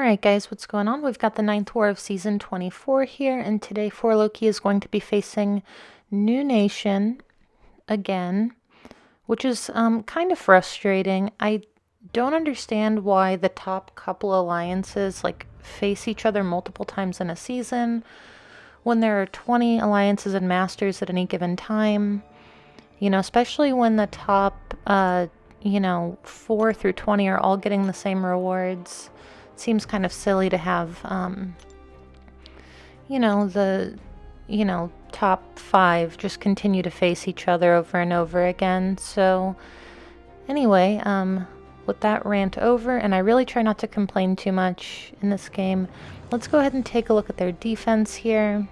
Alright guys, what's going on? We've got the 9th war of Season 24 here, and today 4Loki is going to be facing NewN again, which is kind of frustrating. I don't understand why the top couple alliances face each other multiple times in a season when there are 20 alliances and masters at any given time. You know, especially when the top 4 through 20 are all getting the same rewards. Seems kind of silly to have, the top 5 just continue to face each other over and over again. So anyway, with that rant over, and I really try not to complain too much in this game, let's go ahead and take a look at their defense here.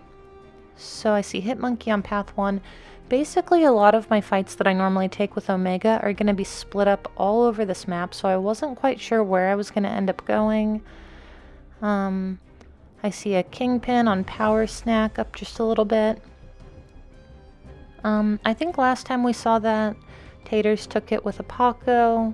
So I see HitMonkey on path 1. Basically, a lot of my fights that I normally take with Omega are going to be split up all over this map, so I wasn't quite sure where I was going to end up going. I see a Kingpin on Power Snack up just a little bit. I think last time we saw that, Taters took it with a Paco.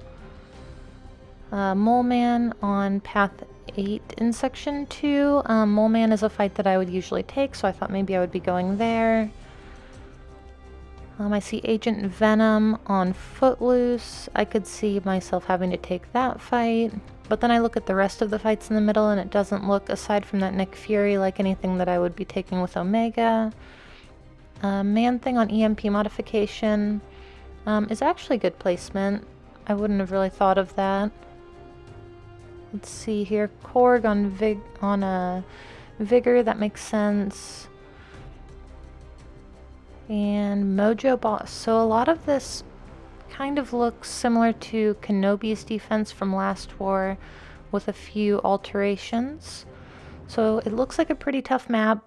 Mole Man on path 8 in section 2. Mole Man is a fight that I would usually take, so I thought maybe I would be going there. I see Agent Venom on Footloose. I could see myself having to take that fight, but then I look at the rest of the fights in the middle and it doesn't look, aside from that Nick Fury, like anything that I would be taking with Omega. Man-Thing on EMP modification is actually good placement. I wouldn't have really thought of that. Let's see here. Korg on Vigor, that makes sense. And Mojo Boss. So a lot of this kind of looks similar to Kenobi's defense from last war with a few alterations. So it looks like a pretty tough map.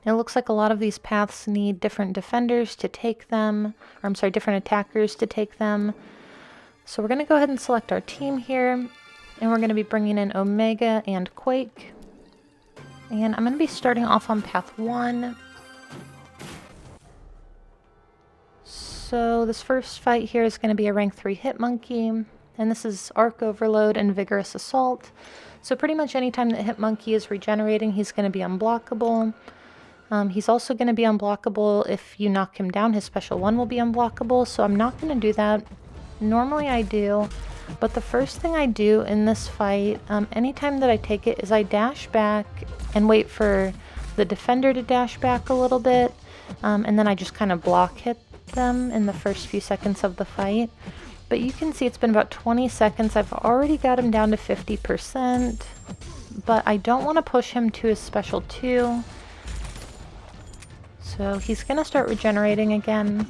It looks like a lot of these paths need different defenders to take them, or I'm sorry, different attackers to take them. So we're going to go ahead and select our team here, and we're going to be bringing in Omega and Quake. And I'm going to be starting off on path 1. So this first fight here is going to be a rank 3 HitMonkey, and this is Arc Overload and Vigorous Assault. So pretty much anytime that HitMonkey is regenerating, he's going to be unblockable. He's also going to be unblockable if you knock him down. His special 1 will be unblockable, so I'm not going to do that. Normally I do, but the first thing I do in this fight, anytime that I take it, is I dash back and wait for the defender to dash back a little bit, and then I just kind of block hit them in the first few seconds of the fight. But you can see it's been about 20 seconds. I've already got him down to 50%, but I don't want to push him to his special 2. So he's going to start regenerating again.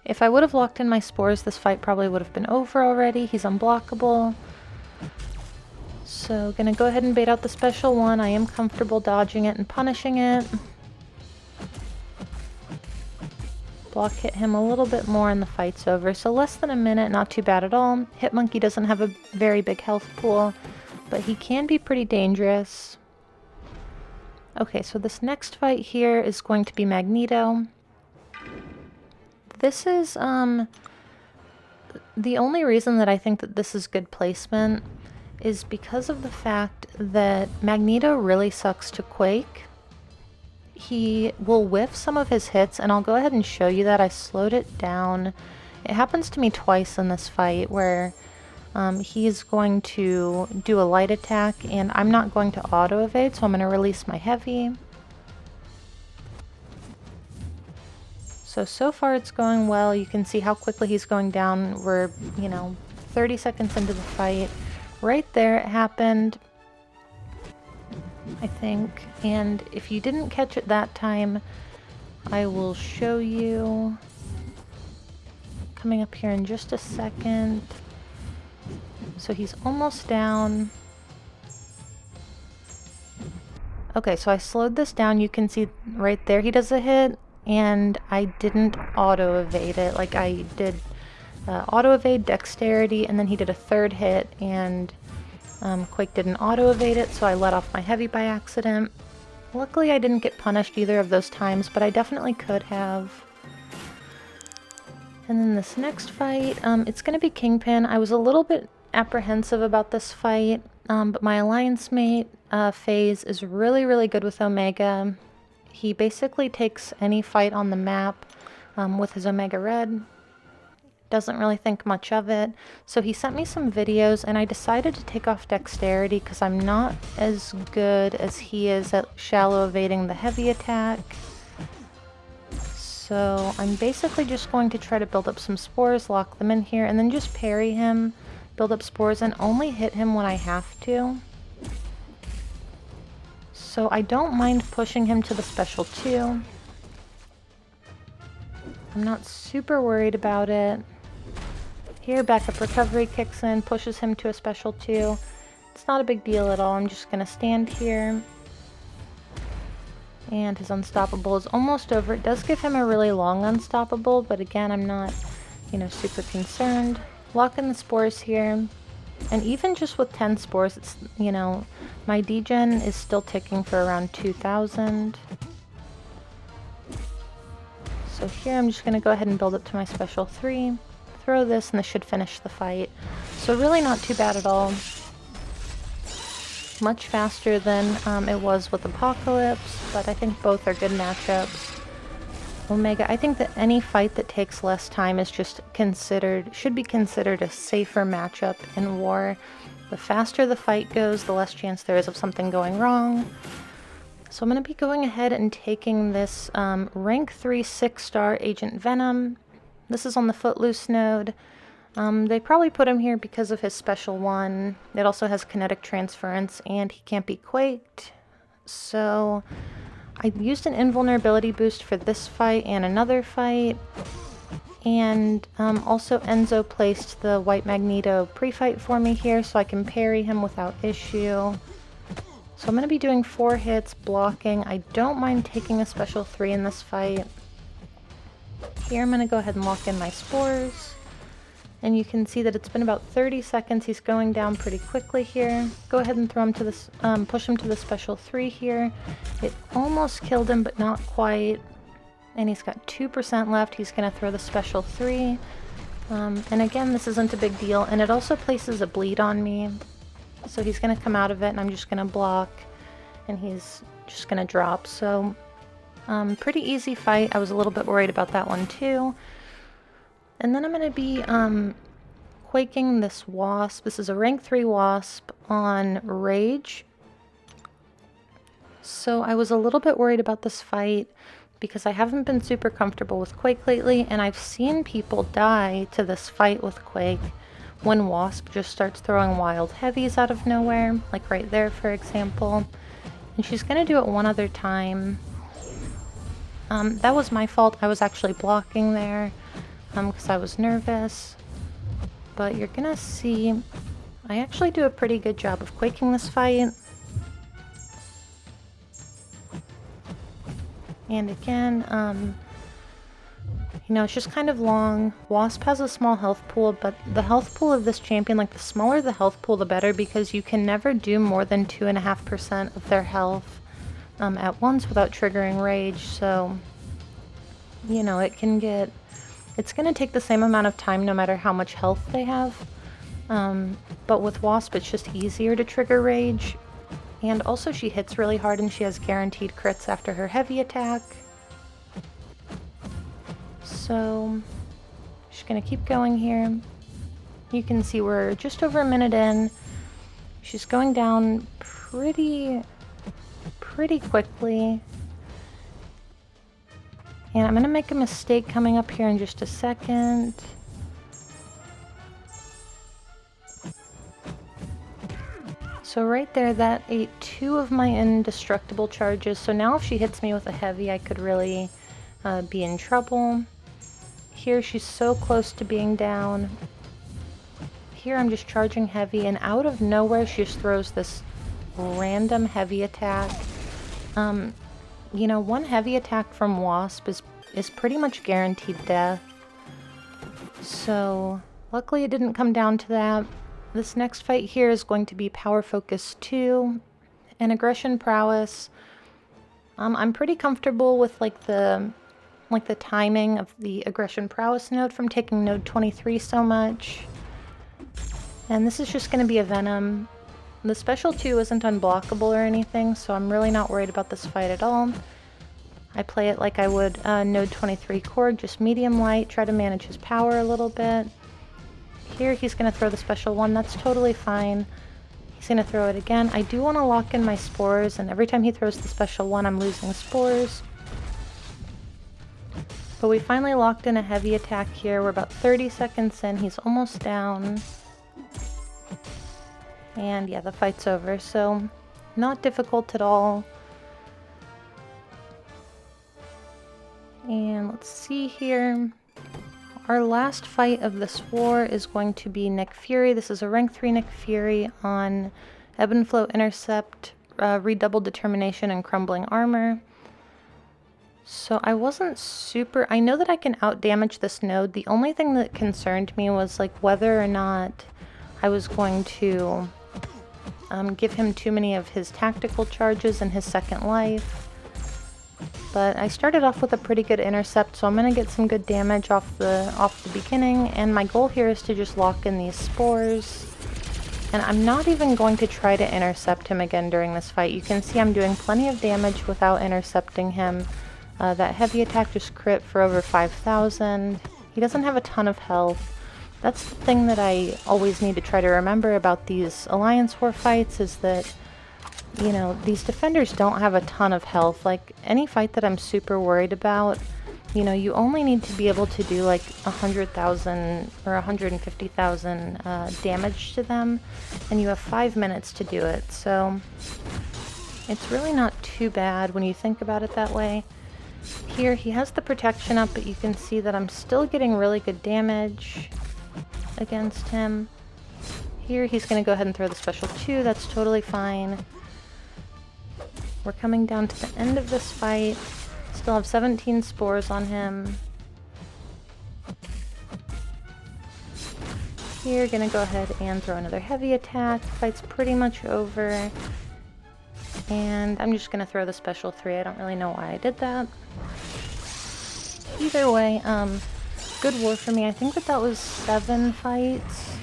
If I would have locked in my spores, this fight probably would have been over already. He's unblockable. So going to go ahead and bait out the special 1. I am comfortable dodging it and punishing it. Block hit him a little bit more and the fight's over. So less than a minute, not too bad at all. HitMonkey doesn't have a very big health pool, but he can be pretty dangerous. Okay, so this next fight here is going to be Magneto. This is the only reason that I think that this is good placement is because of the fact that Magneto really sucks to Quake. He will whiff some of his hits, and I'll go ahead and show you that. I slowed it down. It happens to me twice in this fight where he's going to do a light attack, and I'm not going to auto-evade, so I'm going to release my heavy. So far it's going well. You can see how quickly he's going down. We're, 30 seconds into the fight. Right there it happened, I think. And if you didn't catch it that time, I will show you coming up here in just a second. So he's almost down. Okay, so I slowed this down. You can see right there he does a hit, and I didn't auto-evade it. Like I did auto-evade dexterity, and then he did a third hit, and Quake didn't auto-evade it, so I let off my heavy by accident. Luckily I didn't get punished either of those times, but I definitely could have. And then this next fight, it's going to be Kingpin. I was a little bit apprehensive about this fight, but my alliance mate, FaZe, is really good with Omega. He basically takes any fight on the map with his Omega Red. Doesn't really think much of it. So he sent me some videos, and I decided to take off dexterity because I'm not as good as he is at shallow evading the heavy attack. So I'm basically just going to try to build up some spores, lock them in here, and then just parry him, build up spores, and only hit him when I have to. So I don't mind pushing him to the special 2. I'm not super worried about it. Here, backup recovery kicks in, pushes him to a special 2. It's not a big deal at all. I'm just going to stand here. And his unstoppable is almost over. It does give him a really long unstoppable, but again, I'm not, super concerned. Lock in the spores here. And even just with 10 spores, it's, my degen is still ticking for around 2,000. So here I'm just going to go ahead and build up to my special 3. Throw this, and this should finish the fight. So really not too bad at all. Much faster than it was with Apocalypse, but I think both are good matchups. Omega, I think that any fight that takes less time is just should be considered a safer matchup in war. The faster the fight goes, the less chance there is of something going wrong. So I'm going to be going ahead and taking this rank 3 6-star Agent Venom. This is on the Footloose node. They probably put him here because of his special 1. It also has kinetic transference, and he can't be quaked. So I used an invulnerability boost for this fight and another fight. And also Enzo placed the white Magneto pre-fight for me here so I can parry him without issue. So I'm going to be doing 4 hits, blocking. I don't mind taking a special 3 in this fight. Here I'm going to go ahead and lock in my spores. And you can see that it's been about 30 seconds. He's going down pretty quickly here. Go ahead and throw him to this, push him to the special 3 here. It almost killed him, but not quite. And he's got 2% left. He's going to throw the special 3. And again, this isn't a big deal. And it also places a bleed on me. So he's going to come out of it, and I'm just going to block. And he's just going to drop. So pretty easy fight. I was a little bit worried about that one too. And then I'm going to be quaking this Wasp. This is a rank 3 Wasp on Rage. So I was a little bit worried about this fight because I haven't been super comfortable with Quake lately, and I've seen people die to this fight with Quake when Wasp just starts throwing wild heavies out of nowhere, like right there for example. And she's going to do it one other time. That was my fault. I was actually blocking there because I was nervous. But you're gonna see I actually do a pretty good job of quaking this fight. And again, it's just kind of long. Wasp has a small health pool, but the health pool of this champion, like the smaller the health pool, the better, because you can never do more than 2.5% of their health at once without triggering rage. So, it's going to take the same amount of time no matter how much health they have. But with Wasp, it's just easier to trigger rage. And also she hits really hard and she has guaranteed crits after her heavy attack. So, just going to keep going here. You can see we're just over a minute in. She's going down pretty quickly. And I'm going to make a mistake coming up here in just a second. So right there, that ate 2 of my indestructible charges. So now if she hits me with a heavy, I could really be in trouble. Here she's so close to being down. Here I'm just charging heavy, and out of nowhere she just throws this random heavy attack. One heavy attack from Wasp is pretty much guaranteed death. So luckily it didn't come down to that. This next fight here is going to be Power Focus 2 and Aggression Prowess. I'm pretty comfortable with the timing of the Aggression Prowess node from taking node 23 so much. And this is just going to be a Venom. The special 2 isn't unblockable or anything, so I'm really not worried about this fight at all. I play it like I would Node 23 Korg, just medium light, try to manage his power a little bit. Here he's going to throw the special 1, that's totally fine. He's going to throw it again. I do want to lock in my spores, and every time he throws the special 1, I'm losing spores. But we finally locked in a heavy attack here. We're about 30 seconds in. He's almost down. And yeah, the fight's over. So not difficult at all. And let's see here. Our last fight of this war is going to be Nick Fury. This is a rank 3 Nick Fury on Ebb Flow Intercept, Redoubled Determination, and Crumbling Armor. So I wasn't super... I know that I can out-damage this node. The only thing that concerned me was like whether or not I was going to give him too many of his tactical charges in his second life. But I started off with a pretty good intercept, so I'm going to get some good damage off the beginning. And my goal here is to just lock in these spores. And I'm not even going to try to intercept him again during this fight. You can see I'm doing plenty of damage without intercepting him. That heavy attack just crit for over 5,000. He doesn't have a ton of health. That's the thing that I always need to try to remember about these Alliance War fights, is that, you know, these defenders don't have a ton of health. Like, any fight that I'm super worried about, you know, you only need to be able to do like 100,000 or 150,000 damage to them, and you have 5 minutes to do it. So it's really not too bad when you think about it that way. Here he has the protection up, but you can see that I'm still getting really good damage against him. Here he's going to go ahead and throw the special 2, that's totally fine. We're coming down to the end of this fight. Still have 17 spores on him. Here, gonna go ahead and throw another heavy attack. Fight's pretty much over. And I'm just gonna throw the special 3. I don't really know why I did that. Either way, good war for me. I think that was 7 fights.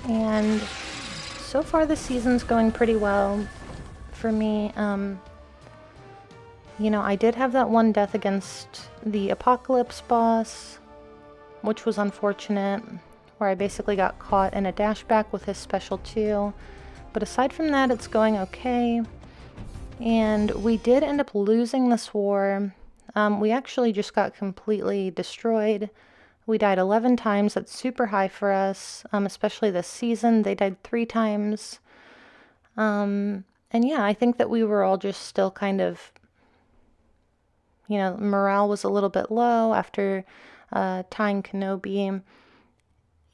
And so far the season's going pretty well for me. You know, I did have that one death against the Apocalypse boss, which was unfortunate, where I basically got caught in a dashback with his special 2. But aside from that, it's going okay. And we did end up losing this war. We actually just got completely destroyed. We died 11 times. That's super high for us, especially this season. They died 3 times. And yeah, I think that we were all just still kind of, you know, morale was a little bit low after tying Kenobi.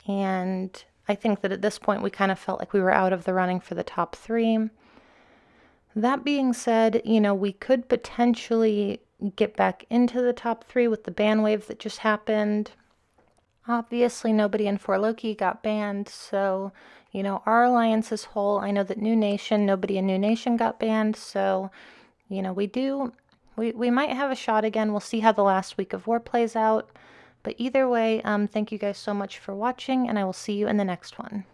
And I think that at this point we kind of felt like we were out of the running for the top 3. That being said, you know, we could potentially get back into the top 3 with the ban wave that just happened. Obviously, nobody in 4 Loki got banned, so, you know, our alliance is whole. I know that nobody in New Nation got banned, so, you know, we might have a shot again. We'll see how the last week of war plays out. But either way, thank you guys so much for watching, and I will see you in the next one.